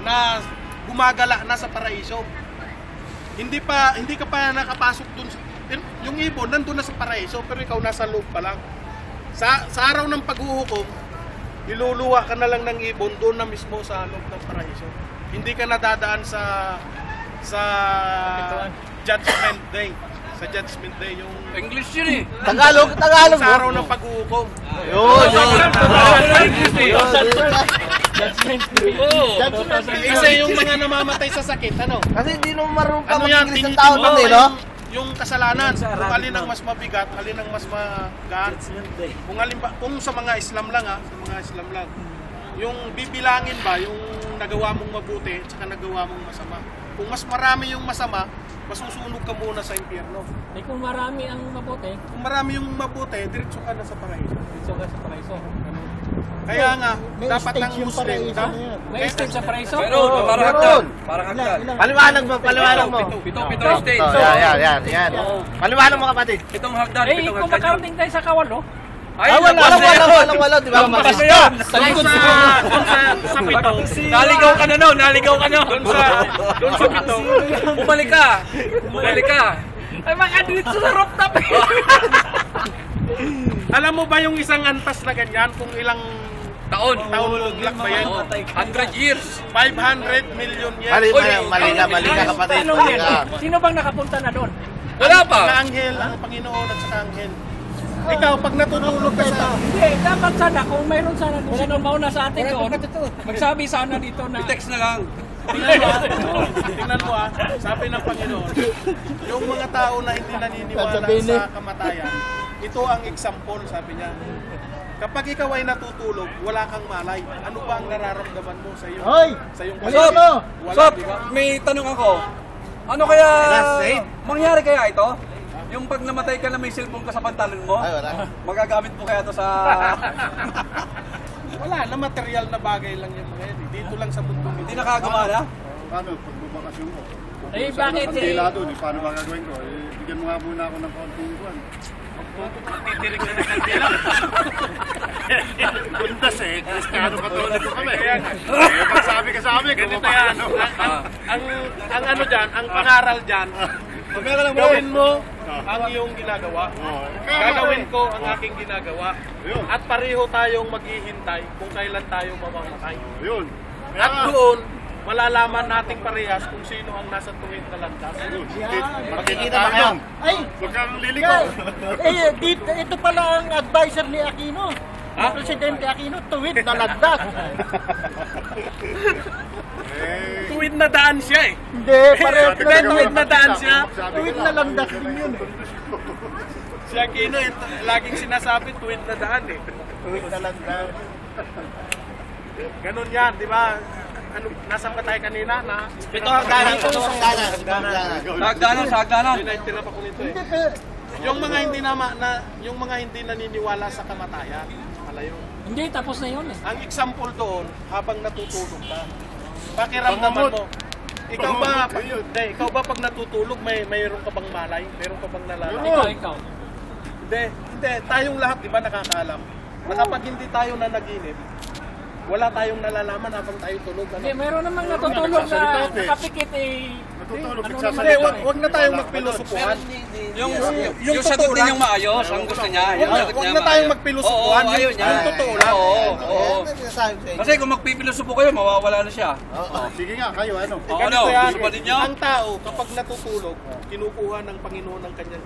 na gumagala na sa paraiso. Hindi ka pa nakapasok dun. Yung ibon nandun na sa paraiso pero ikaw nasa loob pa lang. Sa araw ng paghuhukom, iluluwa ka na lang ng ibon doon na mismo sa loob ng paraiso. Hindi ka nadadaan sa Judgment Day. Sa Judgment Day yung English yun eh. Tagalog sa araw ng paghuhukom. Yun. Kasi yung mga namamatay sa sakit, ano? Kasi hindi naman marunong ka Ano yan, mag-English ng tao nun eh, no? yung kasalanan, kung alin ang mas mabigat, alin ang mas magaan. Kung sa mga Islam lang sa mga Islam lang. Yung bibilangin ba, yung nagawa mong mabuti, at saka nagawa mong masama. Kung mas marami yung masama, masusunog ka muna sa impyerno. Eh kung marami ang mabuti, Kung marami yung mabuti, diretso ka na sa paraiso. dito ka sa paraiso. Kaya nga, dapat ng Muslim, May stage sa paraiso? Pero parang hagdan. Parang hagdan. Paliwanag mo. Pitong stage. Yan. Paliwanag mo kapatid. Pitong hagdan. Eh, kung makarating tayo sa Kawalo, Ay, Wala, di ba? Lampas na yan. sa likod sa pito. Naligaw ka na no. Doon sa pito. Bumalik ka. ay baka dito sa rooftop. Alam mo ba yung isang antas na ganyan, kung ilang Taon. luglak ba yan? 100 years. 500 million years. Mali ka kapatid. Ano yan? Sino bang nakapunta na doon? Wala pa. Ang anghel, ang Panginoon at saka anghel. Ikaw, pag natutulog ka sa... Hindi, dapat sana kung mayroon sana kung sino mauna sa atin doon, magsabi sana dito na I-text na lang. Tingnan mo sabi ng Panginoon, yung mga tao na hindi naniniwala sa kamatayan, ito ang example, sabi niya. Kapag ikaw ay natutulog, wala kang malay. Ano ba ang nararamdaman mo sa iyong Sob, may tanong ako. Ano kaya mangyari kaya ito? Yung pag namatay ka na may cellphone ka sa pantalon mo, magagamit mo kaya ito sa... Wala na, material na bagay lang yung mga yan. Dito lang sa mundo. Hindi nakakagumana? Paano pagbabakasyon ko? eh bakit Kandila doon, paano ba gagawin ko? Bigyan mo nga muna ako ng konting buwan. Titirik na ng kandila. Bundas Kristiyano Katoliko kami. Pag sabi ka sa amin, Ganito yan. Ang ano dyan, ang pangaral dyan, gawin mo ang iyong ginagawa. Gagawin ko ang aking ginagawa. At pareho tayong maghihintay kung kailan tayo mamamatay. Yun. At doon, malalaman nating parehas kung sino ang nasa tuwid na landas. Makikita ba kayo? Ay, Huwag kang liliko. ito pala ang advisor ni Aquino. Presidente Aquino, tuwid na landas. Tuwid na daan siya eh. Hindi, pareho Tuwid na daan siya. tuwid na landas din yun. Si Aquino, laging sinasabi tuwid na daan eh. Tuwid na landas. Ganun yan, di ba? Ano, nasa pa tayo kanina na... Ito hagdanan. Sa hagdanan. Tira pa ko nito eh. Yung mga hindi naniniwala sa kamatayan, malayo. Hindi, tapos na yun eh. Ang example doon, habang natutulog ka, pakiramdaman mo. Ikaw ba pag natutulog, mayroon ka bang malay? Mayroon ka bang nalalaman? Ikaw. Hindi. Tayong lahat, di ba, nakakaalam? Na kapag hindi tayo nanaginip, wala tayong nalalaman habang tayo tulog. Hindi, mayroon namang natutulog na nakapikit eh. Natutulog Ano sa naman Hindi, yun eh. wag na tayong magpilosopuhan. Yung sagot din yung maayos, ang gusto niya. Wag na tayong magpilosopuhan. Oo, ayaw niya. Yung totoo lang. Oo. Kasi kung magpipilosopo kayo, mawawala na siya. Sige nga, kayo ano? Ano, gusto ba din niya? Ang tao, kapag natutulog, kinukuha ng Panginoon ang kanyang